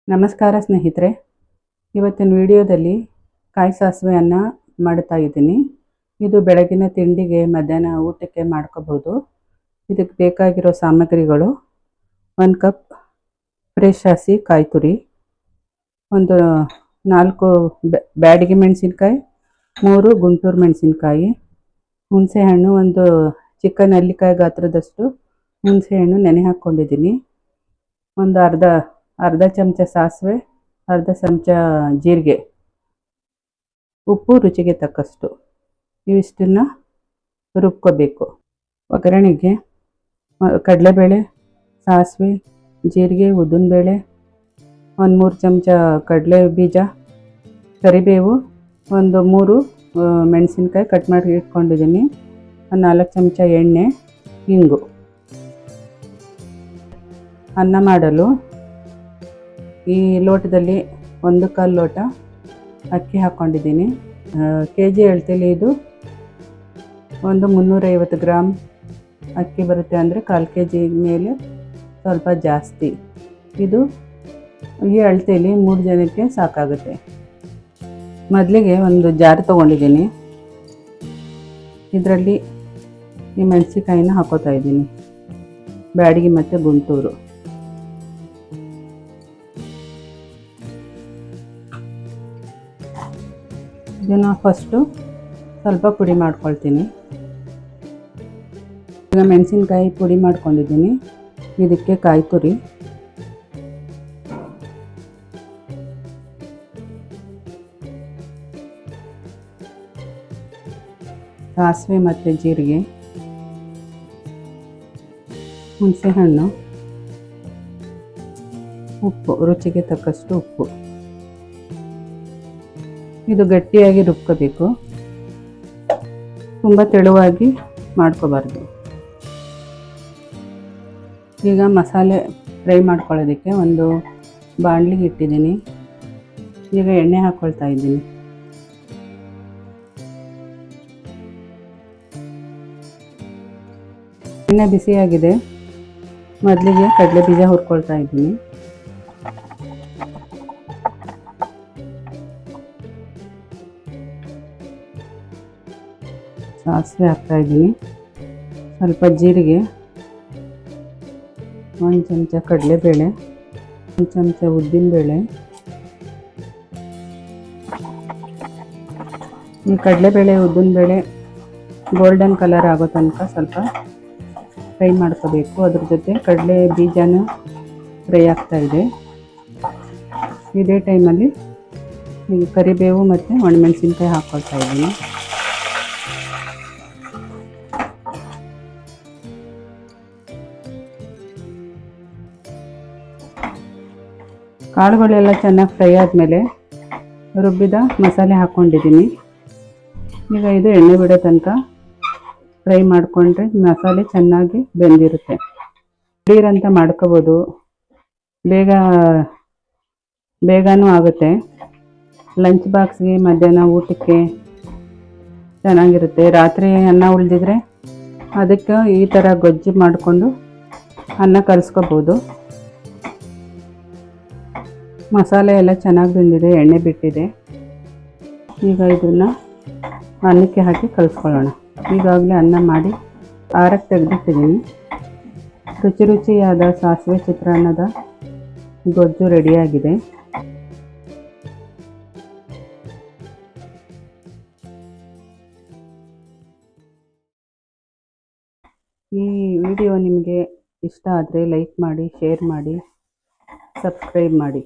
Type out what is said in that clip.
ನಮಸ್ಕಾರ ಸ್ನೇಹಿತರೆ, ಇವತ್ತಿನ ವಿಡಿಯೋದಲ್ಲಿ ಕಾಯಿ ಸಾಸಿವೆ ಅನ್ನ ಮಾಡ್ತಾ ಇದ್ದೀನಿ. ಇದು ಬೆಳಗಿನ ತಿಂಡಿಗೆ ಮಧ್ಯಾಹ್ನ ಊಟಕ್ಕೆ ಮಾಡ್ಕೋಬಹುದು. ಇದಕ್ಕೆ ಬೇಕಾಗಿರೋ ಸಾಮಗ್ರಿಗಳು: 1 ಕಪ್ ಫ್ರೆಶ್ ಹಸಿ ಕಾಯಿ ತುರಿ, ಒಂದು 4 ಬ್ಯಾಡಗಿ ಮೆಣಸಿನಕಾಯಿ, 3 ಗುಂಟೂರು ಮೆಣಸಿನಕಾಯಿ, ಹುಣಸೆಹಣ್ಣು, ಒಂದು ಚಿಕ್ಕ ನೆಲ್ಲಿಕಾಯಿ ಗಾತ್ರದಷ್ಟು ಹುಣಸೆಹಣ್ಣು ನೆನೆ ಹಾಕ್ಕೊಂಡಿದ್ದೀನಿ, ಒಂದು ಅರ್ಧ ಚಮಚ ಸಾಸಿವೆ, ಅರ್ಧ ಚಮಚ ಜೀರಿಗೆ, ಉಪ್ಪು ರುಚಿಗೆ ತಕ್ಕಷ್ಟು. ಇವಿಷ್ಟನ್ನು ರುಬ್ಕೋಬೇಕು. ಒಗ್ಗರಣೆಗೆ ಕಡಲೆಬೇಳೆ, ಸಾಸಿವೆ, ಜೀರಿಗೆ, ಉದ್ದಿನಬೇಳೆ, ಒಂದು 3 ಚಮಚ ಕಡಲೆ ಬೀಜ, ಕರಿಬೇವು, ಒಂದು 3 ಮೆಣಸಿನ್ಕಾಯಿ ಕಟ್ ಮಾಡಿ ಇಟ್ಕೊಂಡಿದ್ದೀನಿ, ಒಂದು 4 ಚಮಚ ಎಣ್ಣೆ, ಇಂಗು. ಅನ್ನ ಮಾಡಲು ಈ ಲೋಟದಲ್ಲಿ 1/4 ಲೋಟ ಅಕ್ಕಿ ಹಾಕ್ಕೊಂಡಿದ್ದೀನಿ. kg ಅಳತೆಲಿ ಇದು ಒಂದು 350 ಗ್ರಾಮ್ ಅಕ್ಕಿ ಬರುತ್ತೆ, ಅಂದರೆ 1/4 kg ಮೇಲೆ ಸ್ವಲ್ಪ ಜಾಸ್ತಿ. ಇದು ಈ ಅಳತೆಯಲ್ಲಿ 3 ಜನಕ್ಕೆ ಸಾಕಾಗುತ್ತೆ. ಮೊದಲಿಗೆ ಒಂದು ಜಾರ್ ತೊಗೊಂಡಿದ್ದೀನಿ, ಇದರಲ್ಲಿ ಈ ಮೆಣಸಿನಕಾಯಿನ ಹಾಕೋತಾ ಇದ್ದೀನಿ, ಬ್ಯಾಡಗಿ ಮತ್ತು ಗುಂಟೂರು. ಇದನ್ನು ಫಸ್ಟು ಸ್ವಲ್ಪ ಪುಡಿ ಮಾಡ್ಕೊಳ್ತೀನಿ. ಈಗ ಮೆಣಸಿನ್ಕಾಯಿ ಪುಡಿ ಮಾಡ್ಕೊಂಡಿದ್ದೀನಿ, ಇದಕ್ಕೆ ಕಾಯಿ ತುರಿ, ಸಾಸಿವೆ ಮತ್ತು ಜೀರಿಗೆ, ಹುಣಸೆಹಣ್ಣು, ಉಪ್ಪು ರುಚಿಗೆ ತಕ್ಕಷ್ಟು ಉಪ್ಪು. ಇದು ಗಟ್ಟಿಯಾಗಿ ರುಬ್ಕೋಬೇಕು, ತುಂಬ ತೆಳುವಾಗಿ ಮಾಡ್ಕೋಬಾರ್ದು. ಈಗ ಮಸಾಲೆ ಫ್ರೈ ಮಾಡ್ಕೊಳ್ಳೋದಕ್ಕೆ ಒಂದು ಬಾಣಲಿಗೆ ಇಟ್ಟಿದ್ದೀನಿ. ಈಗ ಎಣ್ಣೆ ಹಾಕ್ಕೊಳ್ತಾ ಇದ್ದೀನಿ. ಎಣ್ಣೆ ಬಿಸಿಯಾಗಿದೆ. ಮೊದಲಿಗೆ ಕಡಲೆ ಬೀಜ ಹುರ್ಕೊಳ್ತಾ ಇದ್ದೀನಿ. ಸಾಸಿವೆ ಹಾಕ್ತಾ ಇದ್ದೀನಿ, ಸ್ವಲ್ಪ ಜೀರಿಗೆ, 1 ಚಮಚ ಕಡಲೆಬೇಳೆ, 1 ಚಮಚ ಉದ್ದಿನಬೇಳೆ. ಈ ಕಡಲೆಬೇಳೆ ಉದ್ದಿನಬೇಳೆ ಗೋಲ್ಡನ್ ಕಲರ್ ಆಗೋ ತನಕ ಸ್ವಲ್ಪ ಫ್ರೈ ಮಾಡ್ಕೋಬೇಕು. ಅದ್ರ ಜೊತೆ ಕಡಲೆ ಬೀಜನೂ ಫ್ರೈ ಆಗ್ತಾ ಇದೆ. ಇದೇ ಟೈಮಲ್ಲಿ ಈಗ ಕರಿಬೇವು ಮತ್ತು ಒಣಮೆಣಸಿನ್ಕಾಯಿ ಹಾಕ್ಕೊಳ್ತಾ ಇದ್ದೀನಿ. ಕಾಳುಗಳೆಲ್ಲ ಚೆನ್ನಾಗಿ ಫ್ರೈ ಆದಮೇಲೆ ರುಬ್ಬಿದ ಮಸಾಲೆ ಹಾಕ್ಕೊಂಡಿದ್ದೀನಿ. ಈಗ ಇದು ಎಣ್ಣೆ ಬಿಡೋ ತನಕ ಫ್ರೈ ಮಾಡಿಕೊಂಡ್ರೆ ಮಸಾಲೆ ಚೆನ್ನಾಗಿ ಬೆಂದಿರುತ್ತೆ. ದಿಢೀರಂತ ಮಾಡ್ಕೋಬೋದು, ಬೇಗನೂ ಆಗುತ್ತೆ. ಲಂಚ್ ಬಾಕ್ಸ್ಗೆ, ಮಧ್ಯಾಹ್ನ ಊಟಕ್ಕೆ ಚೆನ್ನಾಗಿರುತ್ತೆ. ರಾತ್ರಿ ಅನ್ನ ಉಳಿದಿದ್ರೆ ಅದಕ್ಕೆ ಈ ಥರ ಗೊಜ್ಜು ಮಾಡಿಕೊಂಡು ಅನ್ನ ಕಲಿಸ್ಕೋಬೋದು. ಮಸಾಲೆ ಎಲ್ಲ ಚೆನ್ನಾಗಿ ಬೆಂದಿದೆ, ಎಣ್ಣೆ ಬಿಟ್ಟಿದೆ. ಈಗ ಇದನ್ನು ಅನ್ನಕ್ಕೆ ಹಾಕಿ ಕಲಿಸ್ಕೊಳ್ಳೋಣ. ಈಗಾಗಲೇ ಅನ್ನ ಮಾಡಿ ಆರಕ್ಕೆ ತೆಗೆದಿಟ್ಟಿದ್ದೀನಿ. ರುಚಿಯಾದ ಸಾಸಿವೆ ಚಿತ್ರಾನ್ನದ ಗೊಜ್ಜು ರೆಡಿಯಾಗಿದೆ. ಈ ವಿಡಿಯೋ ನಿಮಗೆ ಇಷ್ಟ ಆದರೆ ಲೈಕ್ ಮಾಡಿ, ಶೇರ್ ಮಾಡಿ, ಸಬ್ಸ್ಕ್ರೈಬ್ ಮಾಡಿ.